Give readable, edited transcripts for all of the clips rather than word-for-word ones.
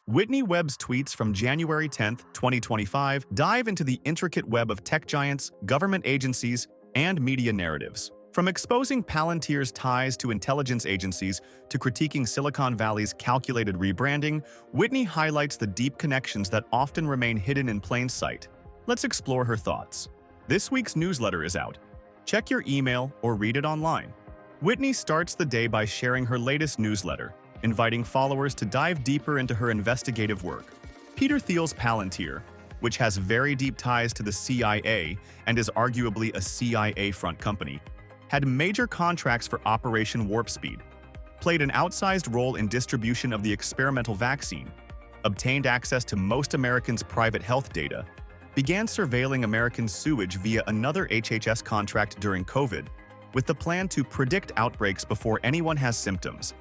Whitney Webb's tweets from January 10, 2025 dive into the intricate web of tech giants, government agencies, and media narratives. From exposing Palantir's ties to intelligence agencies to critiquing Silicon Valley's calculated rebranding, Whitney highlights the deep connections that often remain hidden in plain sight. Let's explore her thoughts. This week's newsletter is out. Check your email or read it online. Whitney starts the day by sharing her latest newsletter, inviting followers to dive deeper into her investigative work. Peter Thiel's Palantir, which has very deep ties to the CIA and is arguably a CIA-front company, had major contracts for Operation Warp Speed, played an outsized role in distribution of the experimental vaccine, obtained access to most Americans' private health data, began surveilling American sewage via another HHS contract during COVID, with the plan to predict outbreaks before anyone has symptoms,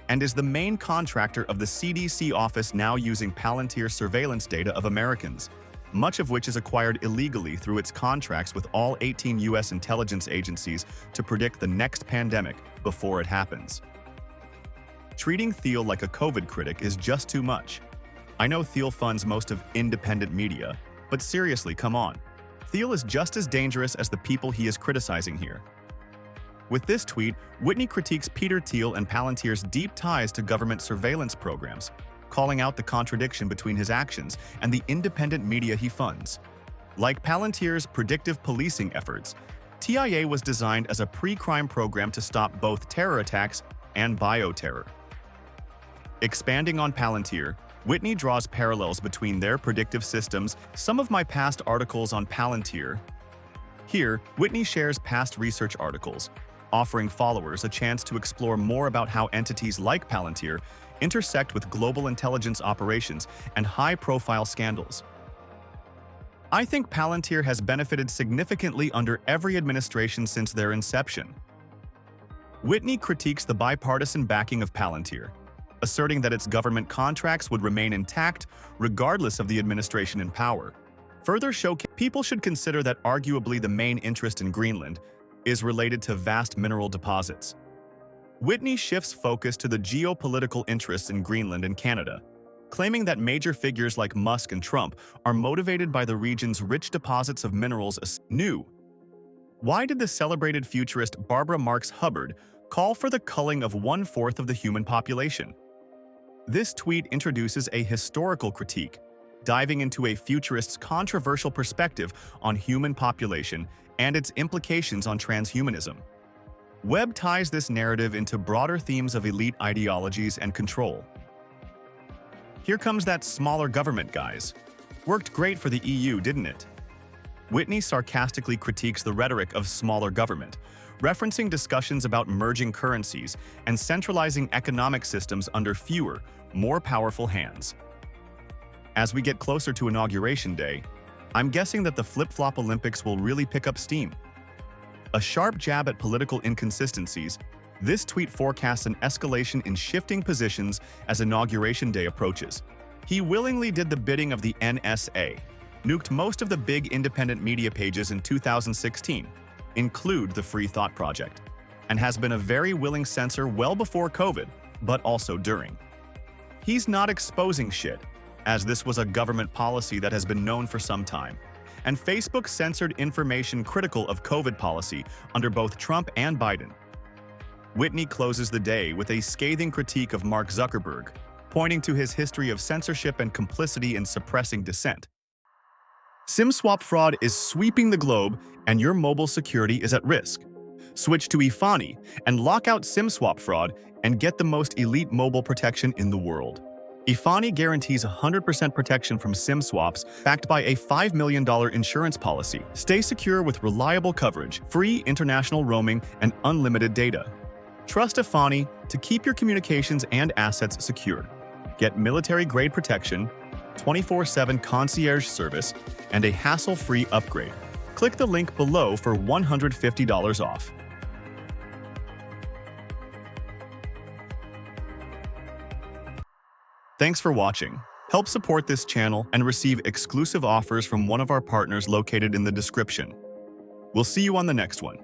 and is the main contractor of the CDC office now using Palantir surveillance data of Americans, much of which is acquired illegally through its contracts with all 18 U.S. intelligence agencies to predict the next pandemic before it happens. Treating Thiel like a COVID critic is just too much. I know Thiel funds most of independent media, but seriously, come on. Thiel is just as dangerous as the people he is criticizing here. With this tweet, Whitney critiques Peter Thiel and Palantir's deep ties to government surveillance programs, calling out the contradiction between his actions and the independent media he funds. Like Palantir's predictive policing efforts, TIA was designed as a pre-crime program to stop both terror attacks and bioterror. Expanding on Palantir, Whitney draws parallels between their predictive systems. Some of my past articles on Palantir. Here, Whitney shares past research articles, offering followers a chance to explore more about how entities like Palantir intersect with global intelligence operations and high-profile scandals. I think Palantir has benefited significantly under every administration since their inception. Whitney critiques the bipartisan backing of Palantir, asserting that its government contracts would remain intact regardless of the administration in power. Further people should consider that arguably the main interest in Greenland is related to vast mineral deposits. Whitney shifts focus to the geopolitical interests in Greenland and Canada, claiming that major figures like Musk and Trump are motivated by the region's rich deposits of minerals new. Why did the celebrated futurist Barbara Marx Hubbard call for the culling of 1/4 of the human population? This tweet introduces a historical critique, diving into a futurist's controversial perspective on human population and its implications on transhumanism. Webb ties this narrative into broader themes of elite ideologies and control. Here comes that smaller government, guys. Worked great for the EU, didn't it? Whitney sarcastically critiques the rhetoric of smaller government, referencing discussions about merging currencies and centralizing economic systems under fewer, more powerful hands. As we get closer to Inauguration Day, I'm guessing that the flip-flop Olympics will really pick up steam. A sharp jab at political inconsistencies, this tweet forecasts an escalation in shifting positions as Inauguration Day approaches. He willingly did the bidding of the NSA, nuked most of the big independent media pages in 2016, include the Free Thought Project, and has been a very willing censor well before COVID, but also during. He's not exposing shit, as this was a government policy that has been known for some time, and Facebook censored information critical of COVID policy under both Trump and Biden. Whitney closes the day with a scathing critique of Mark Zuckerberg, pointing to his history of censorship and complicity in suppressing dissent. SIM swap fraud is sweeping the globe, and your mobile security is at risk. Switch to Ifani and lock out SIM swap fraud and get the most elite mobile protection in the world. Ifani guarantees 100% protection from SIM swaps, backed by a $5 million insurance policy. Stay secure with reliable coverage, free international roaming, and unlimited data. Trust Ifani to keep your communications and assets secure. Get military-grade protection, 24/7 concierge service, and a hassle-free upgrade. Click the link below for $150 off. Thanks for watching. Help support this channel and receive exclusive offers from one of our partners located in the description. We'll see you on the next one.